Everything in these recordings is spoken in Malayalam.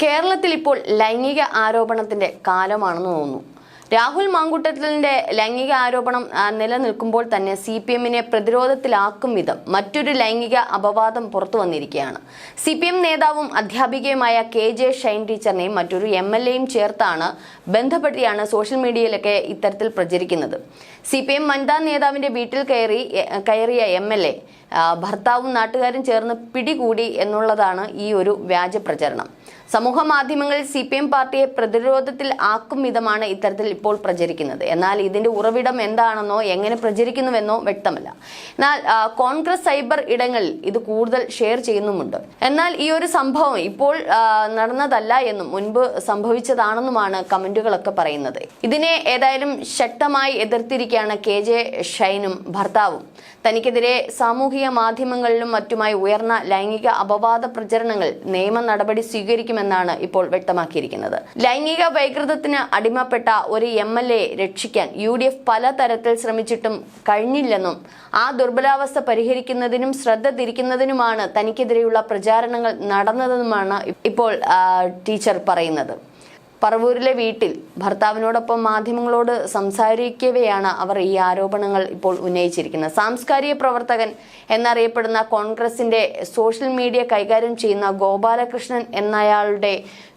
കേരളത്തിൽ ഇപ്പോൾ ലൈംഗിക ആരോപണത്തിന്റെ കാലമാണെന്ന് തോന്നുന്നു. രാഹുൽ മാങ്കൂട്ടത്തിലിന്റെ ലൈംഗിക ആരോപണം നിലനിൽക്കുമ്പോൾ തന്നെ CPM-നെ പ്രതിരോധത്തിലാക്കും വിധം മറ്റൊരു ലൈംഗിക അപവാദം പുറത്തു വന്നിരിക്കുകയാണ്. CPM നേതാവും അധ്യാപികയുമായ KJ ഷൈൻ ടീച്ചറിനെയും മറ്റൊരു MLA-യും ചേർത്താണ് ബന്ധപ്പെടുത്തിയാണ് സോഷ്യൽ മീഡിയയിലൊക്കെ ഇത്തരത്തിൽ പ്രചരിക്കുന്നത്. CPM വനിതാ നേതാവിന്റെ വീട്ടിൽ കയറിയ MLA ഭർത്താവും നാട്ടുകാരും ചേർന്ന് പിടികൂടി എന്നുള്ളതാണ് ഈ ഒരു വ്യാജ പ്രചരണം. സമൂഹ മാധ്യമങ്ങളിൽ CPM പാർട്ടിയെ പ്രതിരോധത്തിൽ ആക്കും വിധമാണ് ഇത്തരത്തിൽ ഇപ്പോൾ പ്രചരിക്കുന്നത്. എന്നാൽ ഇതിന്റെ ഉറവിടം എന്താണെന്നോ എങ്ങനെ പ്രചരിക്കുന്നുവെന്നോ വ്യക്തമല്ല. എന്നാൽ കോൺഗ്രസ് സൈബർ ഇടങ്ങളിൽ ഇത് കൂടുതൽ ഷെയർ ചെയ്യുന്നുമുണ്ട്. എന്നാൽ ഈ ഒരു സംഭവം ഇപ്പോൾ നടന്നതല്ല എന്നും മുൻപ് സംഭവിച്ചതാണെന്നുമാണ് കമന്റുകളൊക്കെ പറയുന്നത്. ഇതിനെ ഏതായാലും ശക്തമായി എതിർത്തിരിക്കുകയാണ് KJ ഷൈനും ഭർത്താവും. തനിക്കെതിരെ സാമൂഹിക മാധ്യമങ്ങളിലും മറ്റുമായി ഉയർന്ന ലൈംഗിക അപവാദ പ്രചരണങ്ങൾ നിയമ നടപടി സ്വീകരിക്കുമെന്നാണ് ഇപ്പോൾ വ്യക്തമാക്കിയിരിക്കുന്നത്. ലൈംഗിക വൈകൃതത്തിന് അടിമപ്പെട്ട ഒരു MLA രക്ഷിക്കാൻ UDF പലതരത്തിൽ ശ്രമിച്ചിട്ടും കഴിഞ്ഞില്ലെന്നും ആ ദുർബലാവസ്ഥ പരിഹരിക്കുന്നതിനും ശ്രദ്ധ തിരിക്കുന്നതിനുമാണ് തനിക്കെതിരെയുള്ള പ്രചാരണങ്ങൾ നടന്നതെന്നുമാണ് ഇപ്പോൾ ടീച്ചർ പറയുന്നത്. പറവൂരിലെ വീട്ടിൽ ഭർത്താവിനോടൊപ്പം മാധ്യമങ്ങളോട് സംസാരിക്കവെയാണ് അവർ ഈ ആരോപണങ്ങൾ ഇപ്പോൾ ഉന്നയിച്ചിരിക്കുന്നത്. സാംസ്കാരിക പ്രവർത്തകൻ എന്നറിയപ്പെടുന്ന കോൺഗ്രസിന്റെ സോഷ്യൽ മീഡിയ കൈകാര്യം ചെയ്യുന്ന ഗോപാലകൃഷ്ണൻ എന്നയാളുടെ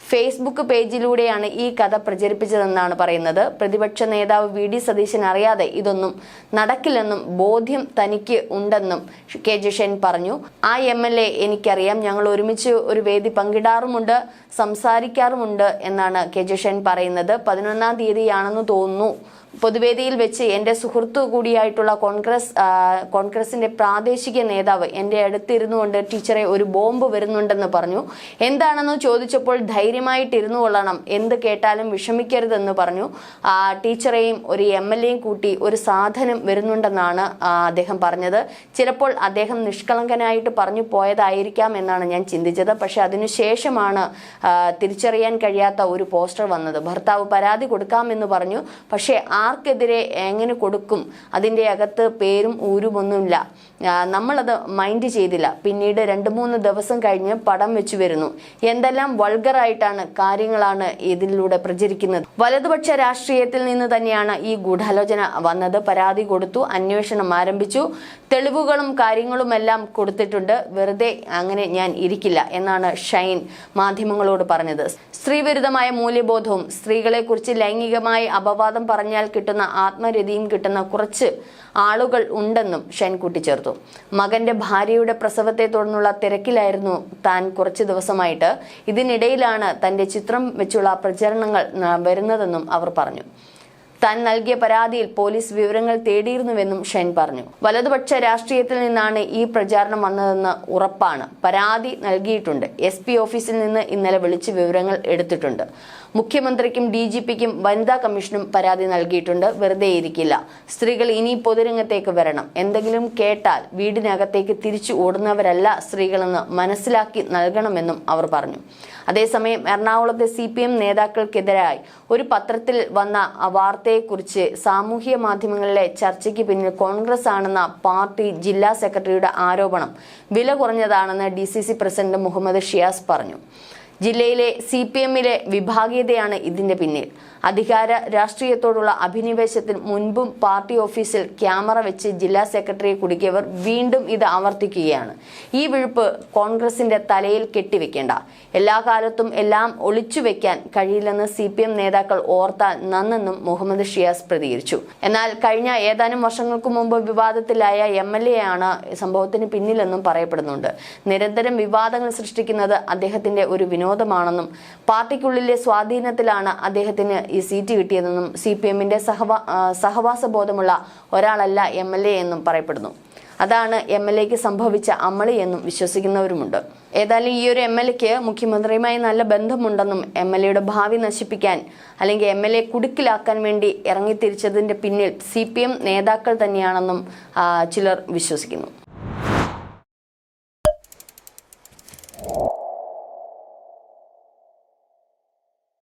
ഫേസ്ബുക്ക് പേജിലൂടെയാണ് ഈ കഥ പ്രചരിപ്പിച്ചതെന്നാണ് പറയുന്നത്. പ്രതിപക്ഷ നേതാവ് VD സതീശൻ അറിയാതെ ഇതൊന്നും നടക്കില്ലെന്നും ബോധ്യം തനിക്ക് ഉണ്ടെന്നും KJ ഷൈൻ പറഞ്ഞു. ആ MLA എനിക്കറിയാം, ഞങ്ങൾ ഒരുമിച്ച് ഒരു വേദി പങ്കിടാറുമുണ്ട്, സംസാരിക്കാറുമുണ്ട് എന്നാണ് KJ ഷൈൻ പറയുന്നത്. 11-ാം തീയതിയാണെന്ന് തോന്നുന്നു പൊതുവേദിയിൽ വെച്ച് എൻ്റെ സുഹൃത്തു കൂടിയായിട്ടുള്ള കോൺഗ്രസിന്റെ പ്രാദേശിക നേതാവ് എൻ്റെ അടുത്തിരുന്നു കൊണ്ട് ടീച്ചറെ ഒരു ബോംബ് വരുന്നുണ്ടെന്ന് പറഞ്ഞു. എന്താണെന്ന് ചോദിച്ചപ്പോൾ ധൈര്യമായിട്ടിരുന്നു കൊള്ളണം, എന്ത് കേട്ടാലും വിഷമിക്കരുതെന്ന് പറഞ്ഞു. ടീച്ചറെയും ഒരു MLA-യും കൂട്ടി ഒരു സാധനം വരുന്നുണ്ടെന്നാണ് അദ്ദേഹം പറഞ്ഞത്. ചിലപ്പോൾ അദ്ദേഹം നിഷ്കളങ്കനായിട്ട് പറഞ്ഞു പോയതായിരിക്കാം എന്നാണ് ഞാൻ ചിന്തിച്ചത്. പക്ഷെ അതിനുശേഷമാണ് തിരിച്ചറിയാൻ കഴിയാത്ത ഒരു പോസ്റ്റർ വന്നത്. ഭർത്താവ് പരാതി കൊടുക്കാമെന്ന് പറഞ്ഞു. പക്ഷേ ആർക്കെതിരെ എങ്ങനെ കൊടുക്കും? അതിൻ്റെ അകത്ത് പേരും ഊരുമൊന്നുമില്ല. നമ്മളത് മൈൻഡ് ചെയ്തില്ല. പിന്നീട് 2-3 ദിവസം കഴിഞ്ഞ് പടം വെച്ചു വരുന്നു. എന്തെല്ലാം വൾഗറായിട്ടാണ് കാര്യങ്ങളാണ് ഇതിലൂടെ പ്രചരിക്കുന്നത്. വലതുപക്ഷ രാഷ്ട്രീയത്തിൽ നിന്ന് തന്നെയാണ് ഈ ഗൂഢാലോചന വന്നത്. പരാതി കൊടുത്തു, അന്വേഷണം ആരംഭിച്ചു, തെളിവുകളും കാര്യങ്ങളുമെല്ലാം കൊടുത്തിട്ടുണ്ട്. വെറുതെ അങ്ങനെ ഞാൻ ഇരിക്കില്ല എന്നാണ് ഷൈൻ മാധ്യമങ്ങളോട് പറഞ്ഞത്. സ്ത്രീവിരുദ്ധമായ മൂല്യബോധവും സ്ത്രീകളെക്കുറിച്ച് ലൈംഗികമായി അപവാദം പറഞ്ഞാൽ കിട്ടുന്ന ആത്മരതിയും കിട്ടുന്ന കുറച്ച് ആളുകൾ ഉണ്ടെന്നും ഷൈൻ കൂട്ടിച്ചേർത്തു. മകന്റെ ഭാര്യയുടെ പ്രസവത്തെ തുടർന്നുള്ള തിരക്കിലായിരുന്നു താൻ കുറച്ച് ദിവസമായിട്ട്. ഇതിനിടയിലാണ് തന്റെ ചിത്രം വെച്ചുള്ള പ്രചരണങ്ങൾ വരുന്നതെന്നും അവർ പറഞ്ഞു. താൻ നൽകിയ പരാതിയിൽ പോലീസ് വിവരങ്ങൾ തേടിയിരുന്നുവെന്നും ഷൈൻ പറഞ്ഞു. വലതുപക്ഷ രാഷ്ട്രീയത്തിൽ നിന്നാണ് ഈ പ്രചാരണം വന്നതെന്ന് ഉറപ്പാണ്. പരാതി നൽകിയിട്ടുണ്ട്. SP ഓഫീസിൽ നിന്ന് ഇന്നലെ വിളിച്ച് വിവരങ്ങൾ എടുത്തിട്ടുണ്ട്. മുഖ്യമന്ത്രിക്കും DGP-ക്കും വനിതാ കമ്മീഷനും പരാതി നൽകിയിട്ടുണ്ട്. വെറുതെ ഇരിക്കില്ല. സ്ത്രീകൾ ഇനി പൊതുരംഗത്തേക്ക് വരണം. എന്തെങ്കിലും കേട്ടാൽ വീടിനകത്തേക്ക് തിരിച്ചു ഓടുന്നവരല്ല സ്ത്രീകളെന്ന് മനസ്സിലാക്കി നൽകണമെന്നും അവർ പറഞ്ഞു. അതേസമയം എറണാകുളത്തെ CPM നേതാക്കൾക്കെതിരായി ഒരു പത്രത്തിൽ വന്ന വാർത്തയെക്കുറിച്ച് സാമൂഹ്യ മാധ്യമങ്ങളിലെ ചർച്ചയ്ക്ക് പിന്നിൽ കോൺഗ്രസ് ആണെന്ന പാർട്ടി ജില്ലാ സെക്രട്ടറിയുടെ ആരോപണം വില കുറഞ്ഞതാണെന്ന് DCC പ്രസിഡന്റ് മുഹമ്മദ് ഷിയാസ് പറഞ്ഞു. ജില്ലയിലെ CPM-ലെ വിഭാഗീയതയാണ് ഇതിന്റെ പിന്നിൽ. അധികാര രാഷ്ട്രീയത്തോടുള്ള അഭിനിവേശത്തിൽ മുൻപും പാർട്ടി ഓഫീസിൽ ക്യാമറ വെച്ച് ജില്ലാ സെക്രട്ടറിയെ കുടുക്കിയവർ വീണ്ടും ഇത് ആവർത്തിക്കുകയാണ്. ഈ വിഴുപ്പ് കോൺഗ്രസിന്റെ തലയിൽ കെട്ടിവെക്കേണ്ട. എല്ലാ കാലത്തും എല്ലാം ഒളിച്ചു വെക്കാൻ കഴിയില്ലെന്ന് CPM നേതാക്കൾ ഓർത്താൽ നന്നെന്നും മുഹമ്മദ് ഷിയാസ് പ്രതികരിച്ചു. എന്നാൽ കഴിഞ്ഞ ഏതാനും വർഷങ്ങൾക്ക് മുമ്പ് വിവാദത്തിലായ MLA ആണ് സംഭവത്തിന് പിന്നിലെന്നും പറയപ്പെടുന്നുണ്ട്. നിരന്തരം വിവാദങ്ങൾ സൃഷ്ടിക്കുന്നത് അദ്ദേഹത്തിന്റെ ഒരു വിനോദമാണെന്നും പാർട്ടിക്കുള്ളിലെ സ്വാധീനത്തിലാണ് അദ്ദേഹത്തിന് ഈ സീറ്റ് കിട്ടിയതെന്നും CPM-ന്റെ സഹവാസ ബോധമുള്ള ഒരാളല്ല MLA എന്നും പറയപ്പെടുന്നു. അതാണ് MLA-ക്ക് സംഭവിച്ച അമളി എന്നും വിശ്വസിക്കുന്നവരുമുണ്ട്. ഏതായാലും ഈ ഒരു MLA-ക്ക് മുഖ്യമന്ത്രിയുമായി നല്ല ബന്ധമുണ്ടെന്നും MLA-യുടെ ഭാവി നശിപ്പിക്കാൻ അല്ലെങ്കിൽ MLA കുടുക്കിലാക്കാൻ വേണ്ടി ഇറങ്ങിത്തിരിച്ചതിന്റെ പിന്നിൽ CPM നേതാക്കൾ തന്നെയാണെന്നും ചിലർ വിശ്വസിക്കുന്നു.